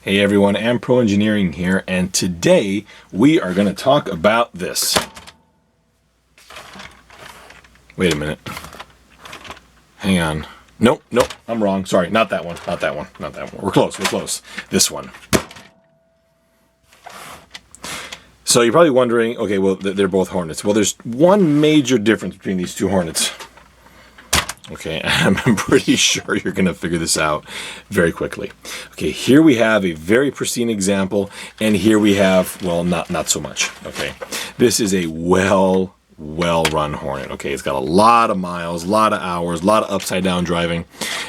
Hey everyone, Pro Engineering here, and today we are going to talk about this. Wait a minute. Hang on. Nope, I'm wrong. Sorry, not that one. We're close. This one. So you're probably wondering, okay, well, they're both Hornets. Well, there's one major difference between these two Hornets. Okay, I'm pretty sure you're going to figure this out very quickly. Okay, here we have a very pristine example, and here we have, well, not so much. Okay, this is a well-run Hornet. Okay, it's got a lot of miles, a lot of hours, a lot of upside-down driving,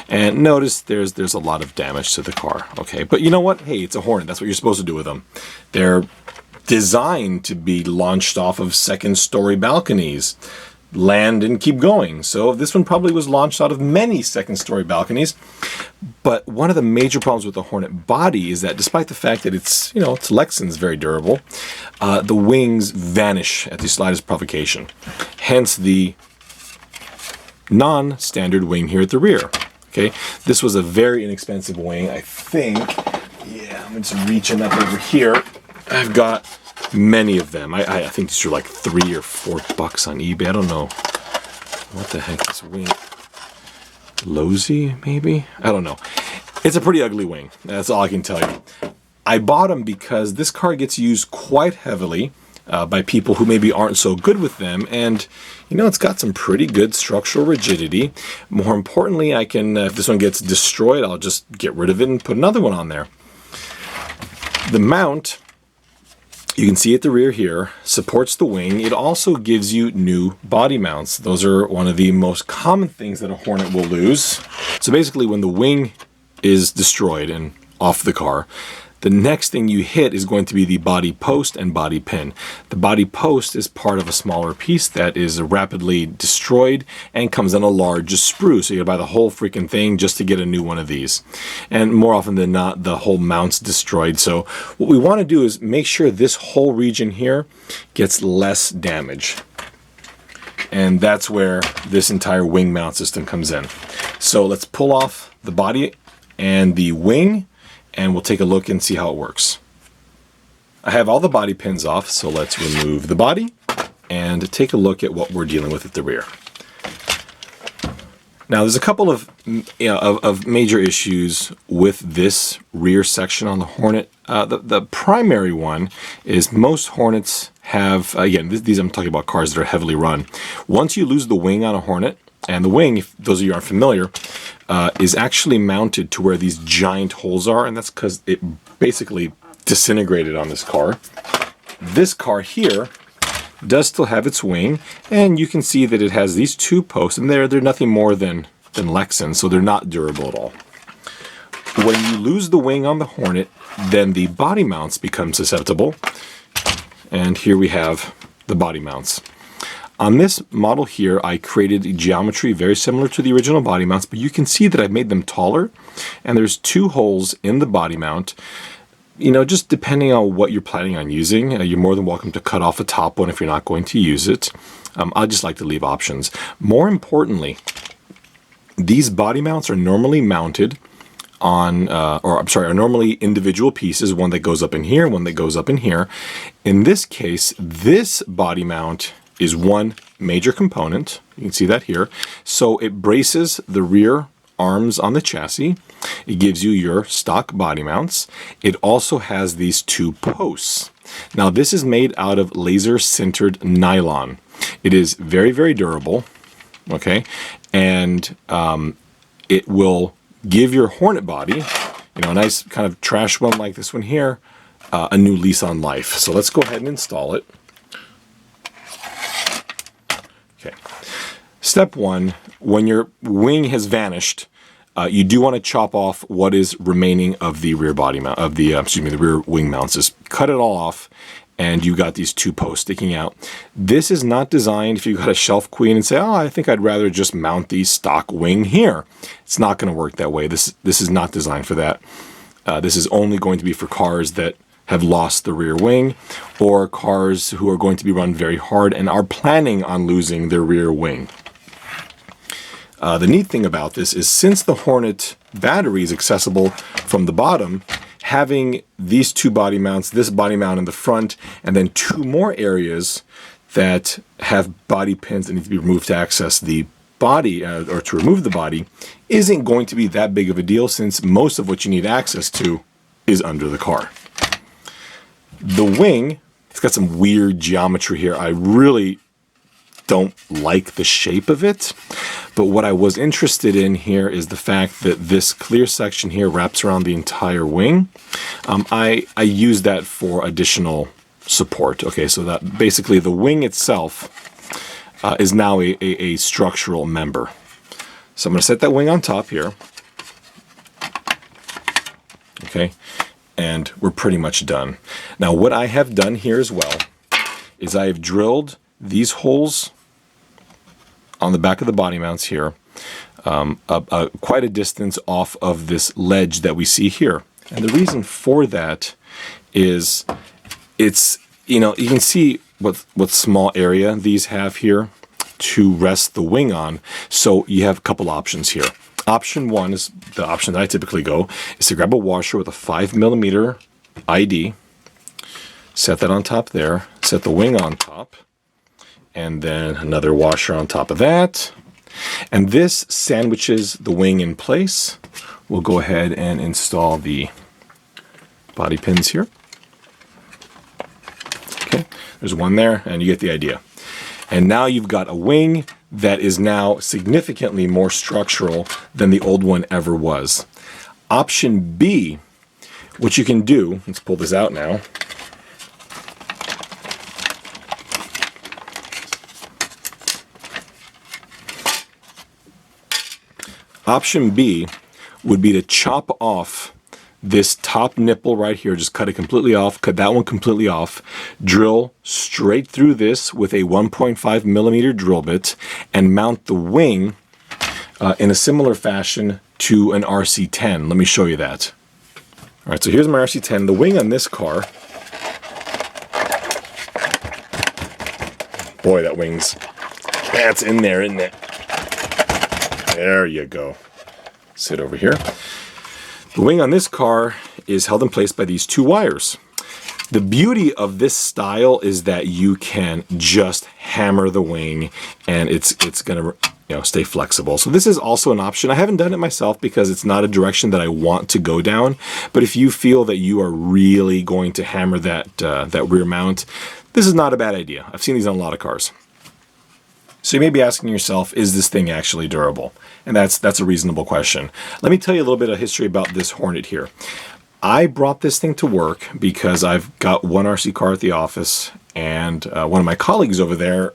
and notice there's a lot of damage to the car. Okay, but you know what? Hey, it's a Hornet. That's what you're supposed to do with them. They're designed to be launched off of second-story balconies. Land and keep going. So this one probably was launched out of many second-story balconies. But one of the major problems with the Hornet body is that despite the fact that it's Lexan's very durable, the wings vanish at the slightest provocation. Hence the non-standard wing here at the rear. Okay, this was a very inexpensive wing. I think, yeah, I'm just reaching up over here. I've got many of them. I think these are like $3 or $4 on eBay. I don't know what the heck this wing. Lozy, maybe? I don't know. It's a pretty ugly wing. That's all I can tell you. I bought them because this car gets used quite heavily by people who maybe aren't so good with them, and it's got some pretty good structural rigidity. More importantly, I can, if this one gets destroyed, I'll just get rid of it and put another one on there. The mount, you can see at the rear here, supports the wing. It also gives you new body mounts. Those are one of the most common things that a Hornet will lose. So basically when the wing is destroyed and off the car, the next thing you hit is going to be the body post and body pin. The body post is part of a smaller piece that is rapidly destroyed and comes in a large sprue. So you gotta buy the whole freaking thing just to get a new one of these. And more often than not, the whole mount's destroyed. So what we wanna do is make sure this whole region here gets less damage. And that's where this entire wing mount system comes in. So let's pull off the body and the wing, and we'll take a look and see how it works. I have all the body pins off, so let's remove the body and take a look at what we're dealing with at the rear. Now, there's a couple of major issues with this rear section on the Hornet. The primary one is most Hornets have, again, these I'm talking about cars that are heavily run. Once you lose the wing on a Hornet, and the wing, if those of you aren't familiar, is actually mounted to where these giant holes are, and that's because it basically disintegrated on this car. This car here does still have its wing, and you can see that it has these two posts, and they're nothing more than Lexan, so they're not durable at all. When you lose the wing on the Hornet, then the body mounts become susceptible, and here we have the body mounts. On this model here, I created a geometry very similar to the original body mounts, but you can see that I've made them taller, and there's two holes in the body mount. Just depending on what you're planning on using, you're more than welcome to cut off the top one if you're not going to use it. I just like to leave options. More importantly, these body mounts are normally mounted on, are normally individual pieces, one that goes up in here, one that goes up in here. In this case, this body mount is one major component. You can see that here. So it braces the rear arms on the chassis. It gives you your stock body mounts. It also has these two posts. Now this is made out of laser sintered nylon. It is very, very durable, okay? And it will give your Hornet body, a nice kind of trash one like this one here, a new lease on life. So let's go ahead and install it. Okay. Step one, when your wing has vanished, you do want to chop off what is remaining of the rear body mount, of the the rear wing mounts. Just cut it all off, and you got these two posts sticking out. This is not designed if you've got a shelf queen and say, oh, I think I'd rather just mount the stock wing here. It's not going to work that way. This is not designed for that. This is only going to be for cars that have lost the rear wing, or cars who are going to be run very hard and are planning on losing their rear wing. The neat thing about this is since the Hornet battery is accessible from the bottom, having these two body mounts, this body mount in the front, and then two more areas that have body pins that need to be removed to access the body or to remove the body isn't going to be that big of a deal, since most of what you need access to is under the car. The wing, it's got some weird geometry here. I really don't like the shape of it, but what I was interested in here is the fact that this clear section here wraps around the entire wing. I use that for additional support. Okay, so that basically the wing itself is now a structural member. So I'm going to set that wing on top here. Okay, and we're pretty much done. Now what I have done here as well is I have drilled these holes on the back of the body mounts here, quite a distance off of this ledge that we see here. And the reason for that is it's, you know, you can see what small area these have here to rest the wing on. So you have a couple options here. Option one is the option that I typically go, is to grab a washer with a 5mm ID, set that on top there, set the wing on top, and then another washer on top of that. And this sandwiches the wing in place. We'll go ahead and install the body pins here. Okay, there's one there, and you get the idea. And now you've got a wing that is now significantly more structural than the old one ever was. Option B, what you can do, let's pull this out now. Option B would be to chop off this top nipple right here, just cut it completely off, cut that one completely off, drill straight through this with a 1.5mm drill bit, and mount the wing in a similar fashion to an RC10. Let me show you that. All right, so here's my RC10. The wing on this car, boy, that wing's, that's in there, isn't it? There you go. Sit over here. The wing on this car is held in place by these two wires. The beauty of this style is that you can just hammer the wing and it's gonna, you know, stay flexible. So this is also an option. I haven't done it myself because it's not a direction that I want to go down. But if you feel that you are really going to hammer that rear mount, this is not a bad idea. I've seen these on a lot of cars. So you may be asking yourself, is this thing actually durable? And that's a reasonable question. Let me tell you a little bit of history about this Hornet here. I brought this thing to work because I've got one RC car at the office, and one of my colleagues over there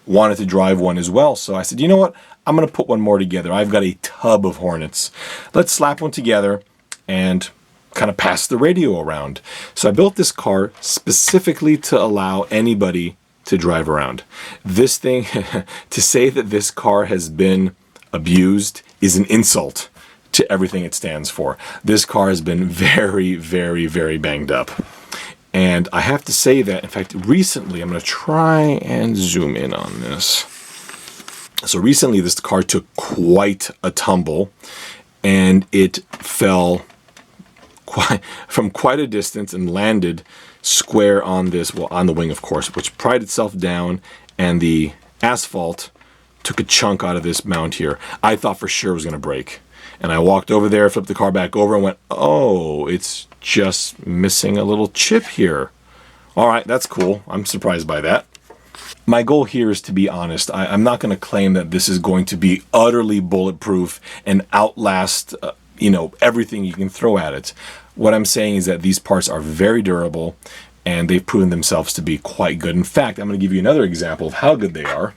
wanted to drive one as well. So I said, you know what? I'm going to put one more together. I've got a tub of Hornets. Let's slap one together and kind of pass the radio around. So I built this car specifically to allow anybody to drive around. This thing, to say that this car has been abused is an insult to everything it stands for. This car has been very, very, very banged up. And I have to say that, in fact, recently, I'm going to try and zoom in on this. So recently, this car took quite a tumble, and it fell from quite a distance and landed square on this, well, on the wing, of course, which pried itself down, and the asphalt took a chunk out of this mount here. I thought for sure it was going to break. And I walked over there, flipped the car back over, and went, oh, it's just missing a little chip here. All right, that's cool. I'm surprised by that. My goal here is to be honest. I'm not going to claim that this is going to be utterly bulletproof and outlast everything you can throw at it. What I'm saying is that these parts are very durable, and they've proven themselves to be quite good. In fact, I'm going to give you another example of how good they are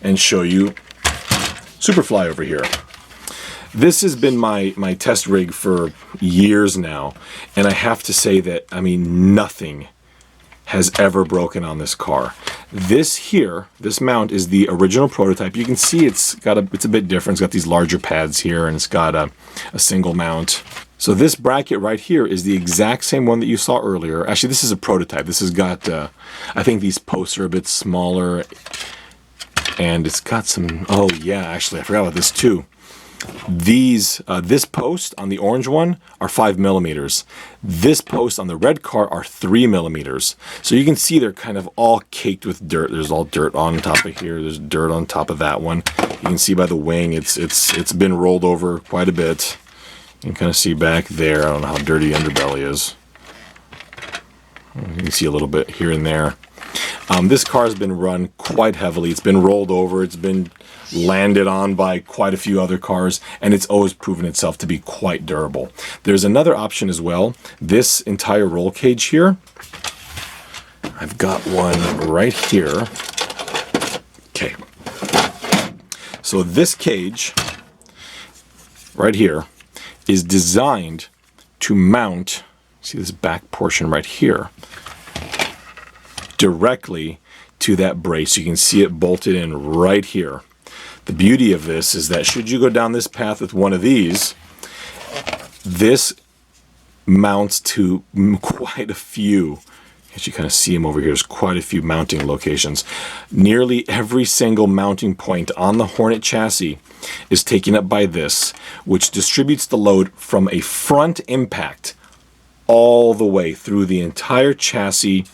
and show you Superfly over here. This has been my test rig for years now, and I have to say that, I mean, nothing has ever broken on this car. This here, this mount is the original prototype. You can see it's a bit different. It's got these larger pads here, and it's got a single mount. So this bracket right here is the exact same one that you saw earlier. Actually, this is a prototype. This has got, I think these posts are a bit smaller, and it's got some, oh yeah, actually, I forgot about this too. This post on the orange one are 5 millimeters. This post on the red car are 3 millimeters. So you can see they're kind of all caked with dirt. There's all dirt on top of here. There's dirt on top of that one. You can see by the wing, it's been rolled over quite a bit. You can kind of see back there. I don't know how dirty the underbelly is. You can see a little bit here and there. This car has been run quite heavily. It's been rolled over. It's been landed on by quite a few other cars, and it's always proven itself to be quite durable. There's another option as well. This entire roll cage here, I've got one right here. Okay. So this cage right here is designed to mount, see this back portion right here, directly to that brace. You can see it bolted in right here. The beauty of this is that should you go down this path with one of these, this mounts to quite a few, as you kind of see them over here, there's quite a few mounting locations. Nearly every single mounting point on the Hornet chassis is taken up by this, which distributes the load from a front impact all the way through the entire chassis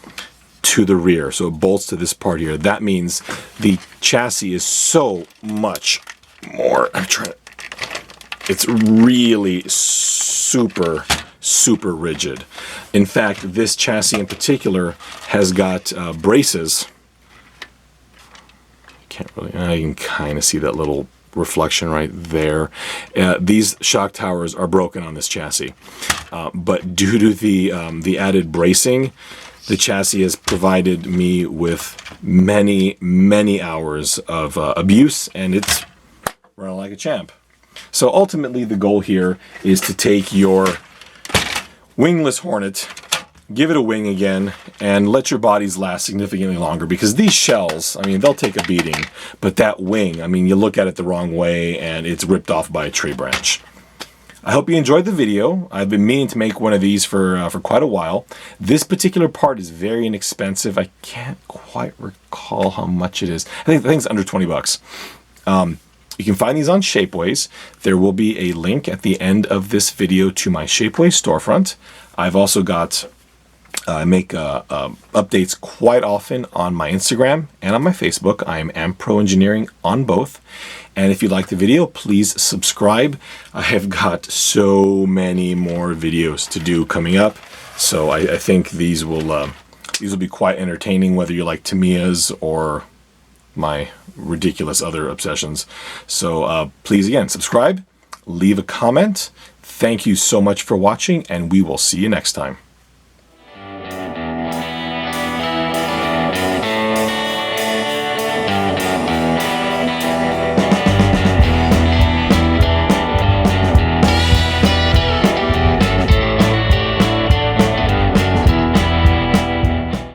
to the rear. So it bolts to this part here. That means the chassis is so much more, it's really super rigid. In fact, this chassis in particular has got braces. You can kind of see that little reflection right there. These shock towers are broken on this chassis, but due to the added bracing, the chassis has provided me with many hours of abuse, and it's running like a champ. So ultimately the goal here is to take your wingless Hornet, give it a wing again, and let your bodies last significantly longer, because these shells, I mean, they'll take a beating, but that wing, I mean, you look at it the wrong way and it's ripped off by a tree branch. I hope you enjoyed the video. I've been meaning to make one of these for quite a while. This particular part is very inexpensive. I can't quite recall how much it is. I think it's under 20 bucks. You can find these on Shapeways. There will be a link at the end of this video to my Shapeways storefront. I've also got, I make updates quite often on my Instagram and on my Facebook. I am Ampro Engineering on both. And if you like the video, please subscribe. I have got so many more videos to do coming up. So I think these will be quite entertaining, whether you like Tamiya's or my ridiculous other obsessions. So please, again, subscribe, leave a comment. Thank you so much for watching, and we will see you next time.